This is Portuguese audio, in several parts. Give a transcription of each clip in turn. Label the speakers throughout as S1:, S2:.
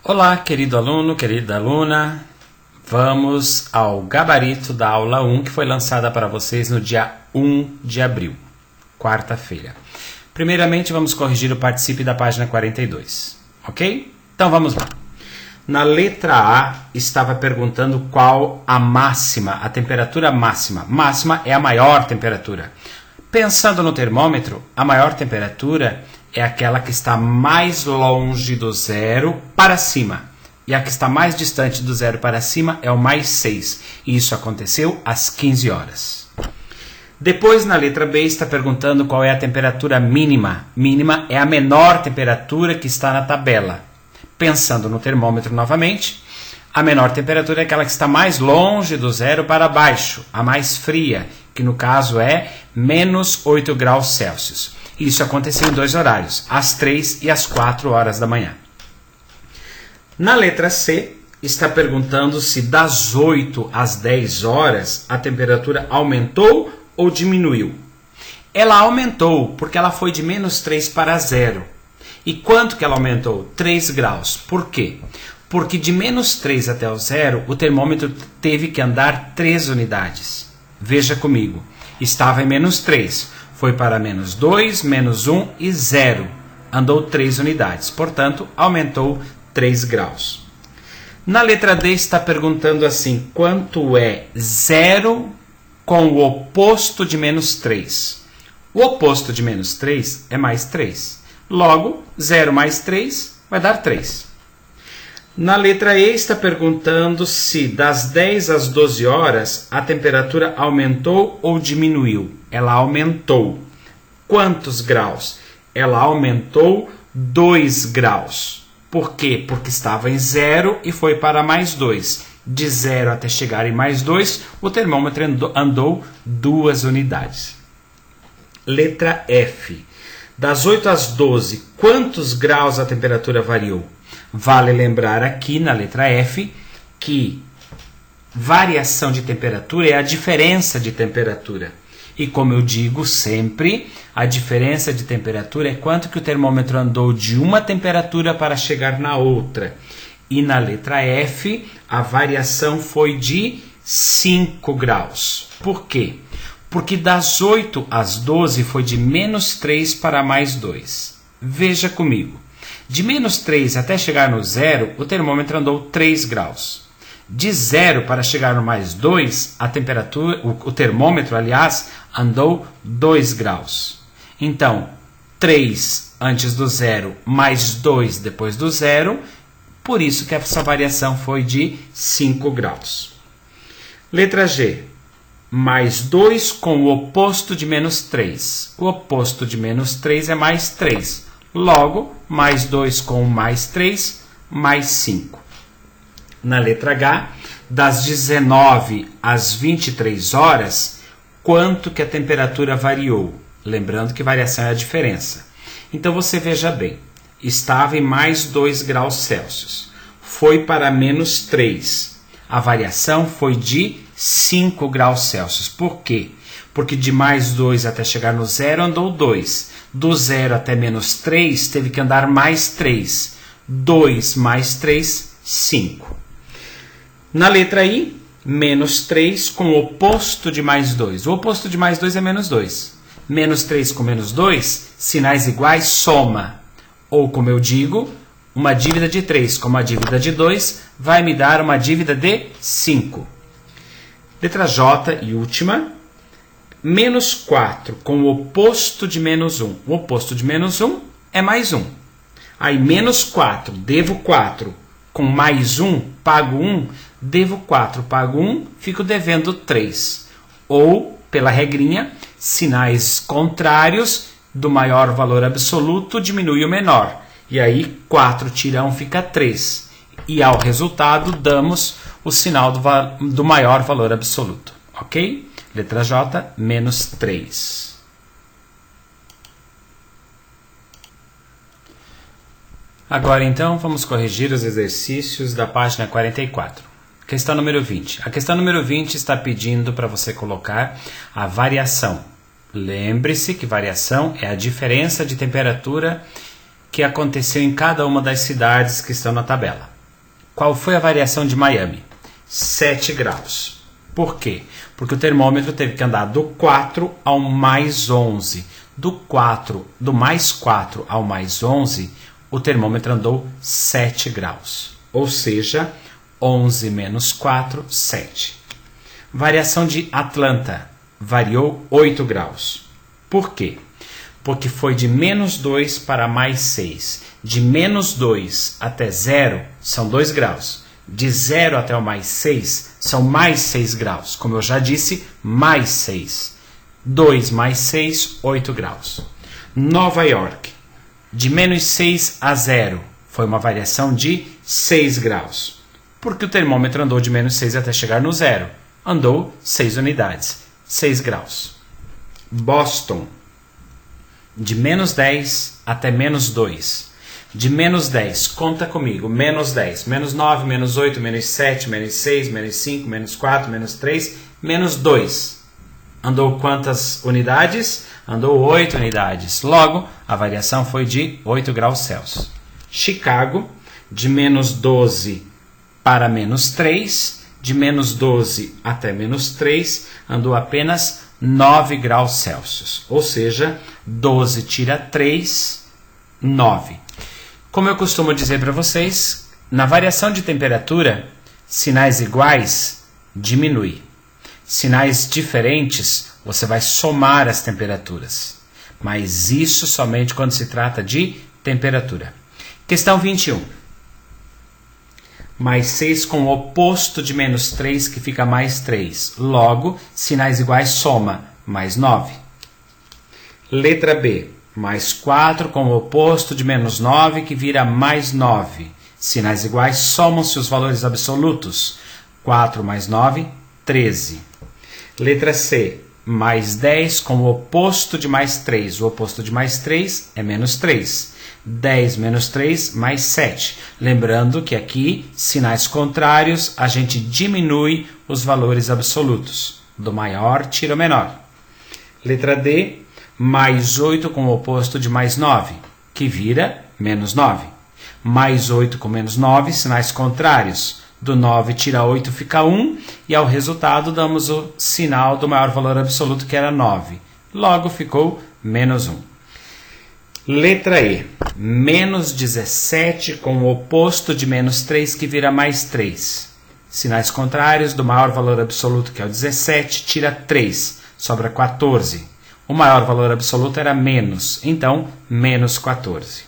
S1: Olá, querido aluno, querida aluna. Vamos ao gabarito da aula 1, que foi lançada para vocês no dia 1 de abril, quarta-feira. Primeiramente, vamos corrigir o participe da página 42, ok? Então, vamos lá. Na letra A, estava perguntando qual a máxima, a temperatura máxima. Máxima é a maior temperatura. Pensando no termômetro, a maior temperatura é aquela que está mais longe do zero para cima. E a que está mais distante do zero para cima é o mais 6. E isso aconteceu às 15 horas. Depois, na letra B, está perguntando qual é a temperatura mínima. Mínima é a menor temperatura que está na tabela. Pensando no termômetro novamente, a menor temperatura é aquela que está mais longe do zero para baixo, a mais fria, que no caso é menos 8 graus Celsius. Isso aconteceu em dois horários, às 3 e às 4 horas da manhã. Na letra C, está perguntando se das 8 às 10 horas a temperatura aumentou ou diminuiu. Ela aumentou, porque ela foi de menos 3 para 0. E quanto que ela aumentou? 3 graus. Por quê? Porque de menos 3 até o zero, o termômetro teve que andar 3 unidades. Veja comigo, estava em menos 3, foi para menos 2, menos 1 e 0. Andou 3 unidades, portanto, aumentou 3 graus. Na letra D está perguntando assim, quanto é 0 com o oposto de menos 3? O oposto de menos 3 é mais 3. Logo, 0 mais 3 vai dar 3. Na letra E está perguntando se das 10 às 12 horas a temperatura aumentou ou diminuiu. Ela aumentou. Quantos graus? Ela aumentou 2 graus. Por quê? Porque estava em 0 e foi para mais 2. De 0 até chegar em mais 2, o termômetro andou 2 unidades. Letra F. Das 8 às 12, quantos graus a temperatura variou? Vale lembrar aqui na letra F que variação de temperatura é a diferença de temperatura. E como eu digo sempre, a diferença de temperatura é quanto que o termômetro andou de uma temperatura para chegar na outra. E na letra F, a variação foi de 5 graus. Por quê? Porque das 8 às 12 foi de menos 3 para mais 2. Veja comigo. De menos 3 até chegar no zero, o termômetro andou 3 graus. De 0 para chegar no mais 2, a temperatura, o termômetro, aliás, andou 2 graus. Então, 3 antes do zero, mais 2 depois do zero, por isso que essa variação foi de 5 graus. Letra G. Mais 2 com o oposto de menos 3. O oposto de menos 3 é mais 3. Logo, mais 2 com mais 3, mais 5. Na letra H, das 19 às 23 horas, quanto que a temperatura variou? Lembrando que variação é a diferença. Então, você veja bem, estava em mais 2 graus Celsius. Foi para menos 3. A variação foi de 5 graus Celsius. Por quê? Porque de mais 2 até chegar no zero andou 2. Do 0 até menos 3 teve que andar mais 3. 2 mais 3, 5. Na letra I, menos 3 com o oposto de mais 2. O oposto de mais 2 é menos 2. Menos 3 com menos 2, sinais iguais, soma. Ou, como eu digo, uma dívida de 3 com uma dívida de 2 vai me dar uma dívida de 5. Letra J e última. Menos 4 com o oposto de menos 1. O oposto de menos 1 é mais 1. Aí, menos 4, devo 4. Com mais 1, pago 1. Devo 4, pago 1, fico devendo 3. Ou, pela regrinha, sinais contrários do maior valor absoluto diminui o menor. E aí, 4 tira 1 fica 3. E ao resultado, damos o sinal do maior valor absoluto. Ok? Letra J, menos 3. Agora, então, vamos corrigir os exercícios da página 44. Questão número 20. A questão número 20 está pedindo para você colocar a variação. Lembre-se que variação é a diferença de temperatura que aconteceu em cada uma das cidades que estão na tabela. Qual foi a variação de Miami? 7 graus. Por quê? Porque o termômetro teve que andar do 4 ao mais 11. Do mais 4 ao mais 11, o termômetro andou 7 graus. Ou seja, 11 menos 4, 7. Variação de Atlanta, variou 8 graus. Por quê? Porque foi de menos 2 para mais 6. De menos 2 até 0 são 2 graus. De 0 até o mais 6 são mais 6 graus. Como eu já disse, mais 6. 2 mais 6, 8 graus. Nova York, de menos 6 a 0, foi uma variação de 6 graus. Porque o termômetro andou de menos 6 até chegar no 0. Andou 6 unidades, 6 graus. Boston, de menos 10 até menos 2. De menos 10, conta comigo, menos 10, menos 9, menos 8, menos 7, menos 6, menos 5, menos 4, menos 3, menos 2. Andou quantas unidades? Andou 8 unidades. Logo, a variação foi de 8 graus Celsius. Chicago, de menos 12 para menos 3, de menos 12 até menos 3, andou apenas 9 graus Celsius. Ou seja, 12 tira 3, 9. Como eu costumo dizer para vocês, na variação de temperatura, sinais iguais diminui. Sinais diferentes, você vai somar as temperaturas. Mas isso somente quando se trata de temperatura. Questão 21. Mais 6 com o oposto de menos 3, que fica mais 3. Logo, sinais iguais soma, mais 9. Letra B. Mais 4 com o oposto de menos 9, que vira mais 9. Sinais iguais somam-se os valores absolutos. 4 mais 9, 13. Letra C. Mais 10 com o oposto de mais 3. O oposto de mais 3 é menos 3. 10 menos 3, mais 7. Lembrando que aqui, sinais contrários, a gente diminui os valores absolutos. Do maior tira o menor. Letra D. Mais 8 com o oposto de mais 9, que vira menos 9. Mais 8 com menos 9, sinais contrários. Do 9 tira 8, fica 1, e ao resultado damos o sinal do maior valor absoluto, que era 9. Logo ficou menos 1. Letra E. Menos 17 com o oposto de menos 3, que vira mais 3. Sinais contrários, do maior valor absoluto, que é o 17, tira 3, sobra 14. O maior valor absoluto era menos, então menos 14.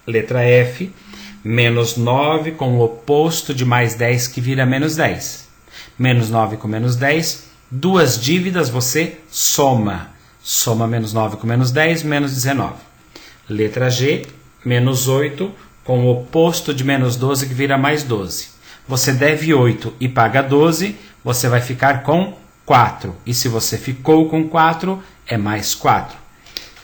S1: Letra F. Menos 9 com o oposto de mais 10, que vira menos 10. Menos 9 com menos 10, duas dívidas você soma. Soma menos 9 com menos 10, menos 19. Letra G. Menos 8 com o oposto de menos 12, que vira mais 12. Você deve 8 e paga 12, você vai ficar com 4. E se você ficou com 4, é mais 4.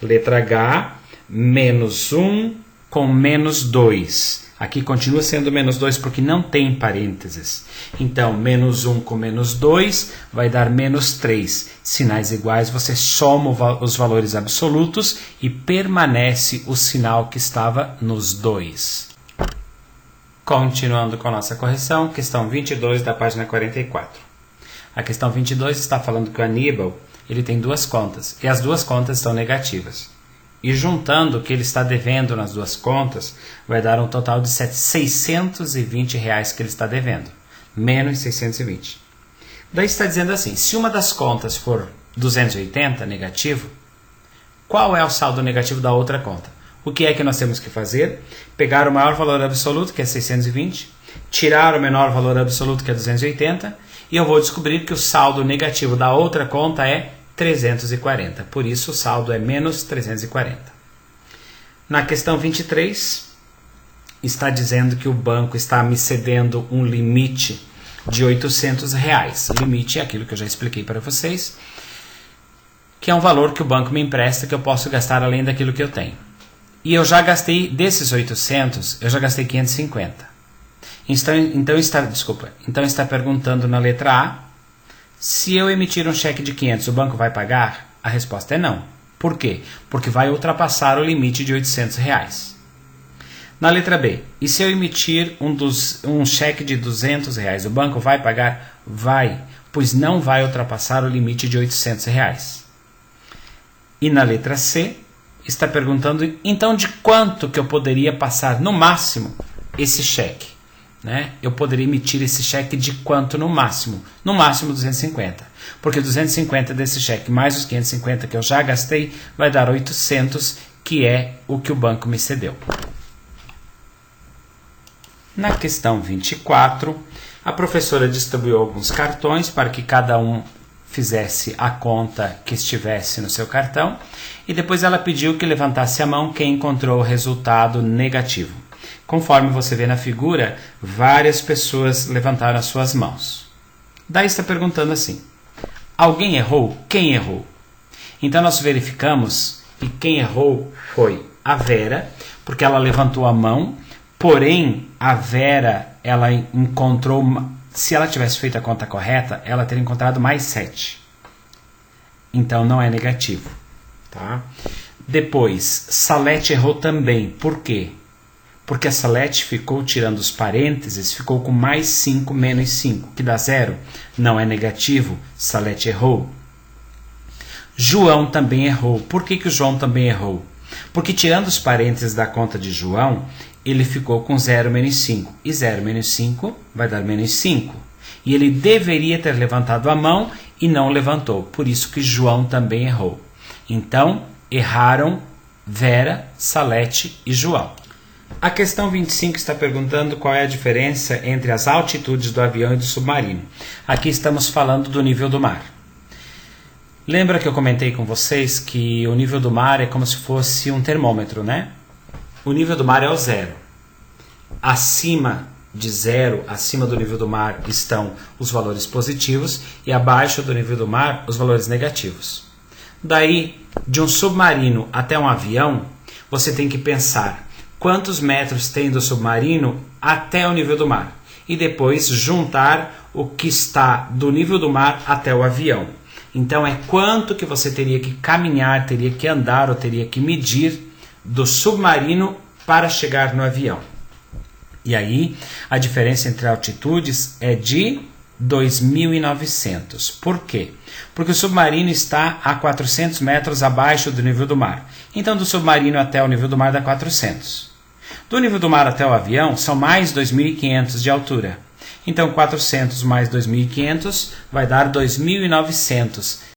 S1: Letra H. Menos 1 com menos 2. Aqui continua sendo menos 2 porque não tem parênteses. Então, menos 1 com menos 2 vai dar menos 3. Sinais iguais, você soma os valores absolutos e permanece o sinal que estava nos 2. Continuando com a nossa correção, questão 22 da página 44. A questão 22 está falando que o Aníbal ele tem duas contas e as duas contas estão negativas. E juntando o que ele está devendo nas duas contas, vai dar um total de R$ 620 que ele está devendo. Menos 620. Daí está dizendo assim, se uma das contas for 280, negativo, qual é o saldo negativo da outra conta? O que é que nós temos que fazer? Pegar o maior valor absoluto, que é 620, tirar o menor valor absoluto, que é 280, e eu vou descobrir que o saldo negativo da outra conta é 340. Por isso, o saldo é menos 340. Na questão 23, está dizendo que o banco está me cedendo um limite de R$ 800. Limite é aquilo que eu já expliquei para vocês, que é um valor que o banco me empresta que eu posso gastar além daquilo que eu tenho. E eu já gastei, desses 800, eu já gastei 550. Então está perguntando na letra A, se eu emitir um cheque de 500, o banco vai pagar? A resposta é não. Por quê? Porque vai ultrapassar o limite de R$ 800. Na letra B, e se eu emitir um cheque de R$200, o banco vai pagar? Vai, pois não vai ultrapassar o limite de R$800. E na letra C, está perguntando, então, de quanto que eu poderia passar no máximo esse cheque? Né? Eu poderia emitir esse cheque de quanto no máximo? No máximo 250. Porque 250 desse cheque mais os 550 que eu já gastei vai dar 800, que é o que o banco me cedeu. Na questão 24, a professora distribuiu alguns cartões para que cada um fizesse a conta que estivesse no seu cartão e depois ela pediu que levantasse a mão quem encontrou o resultado negativo. Conforme você vê na figura, várias pessoas levantaram as suas mãos. Daí está perguntando assim, alguém errou? Quem errou? Então nós verificamos que quem errou foi a Vera, porque ela levantou a mão, porém a Vera ela encontrou, se ela tivesse feito a conta correta, ela teria encontrado mais 7. Então não é negativo. Tá? Depois, Salete errou também. Por quê? Porque a Salete ficou tirando os parênteses, ficou com mais 5 menos 5, que dá 0. Não é negativo, Salete errou. João também errou. Por que o João também errou? Porque tirando os parênteses da conta de João, ele ficou com 0 menos 5. E 0 menos 5 vai dar menos 5. E ele deveria ter levantado a mão e não levantou. Por isso que João também errou. Então, erraram Vera, Salete e João. A questão 25 está perguntando qual é a diferença entre as altitudes do avião e do submarino. Aqui estamos falando do nível do mar. Lembra que eu comentei com vocês que o nível do mar é como se fosse um termômetro, né? O nível do mar é o 0. Acima de 0, acima do nível do mar, estão os valores positivos e abaixo do nível do mar, os valores negativos. Daí, de um submarino até um avião, você tem que pensar quantos metros tem do submarino até o nível do mar e depois juntar o que está do nível do mar até o avião. Então é quanto que você teria que caminhar, teria que andar ou teria que medir do submarino para chegar no avião. E aí a diferença entre altitudes é de 2.900. Por quê? Porque o submarino está a 400 metros abaixo do nível do mar. Então do submarino até o nível do mar dá 400. Do nível do mar até o avião são mais 2.500 de altura. Então 400 mais 2.500 vai dar 2.900.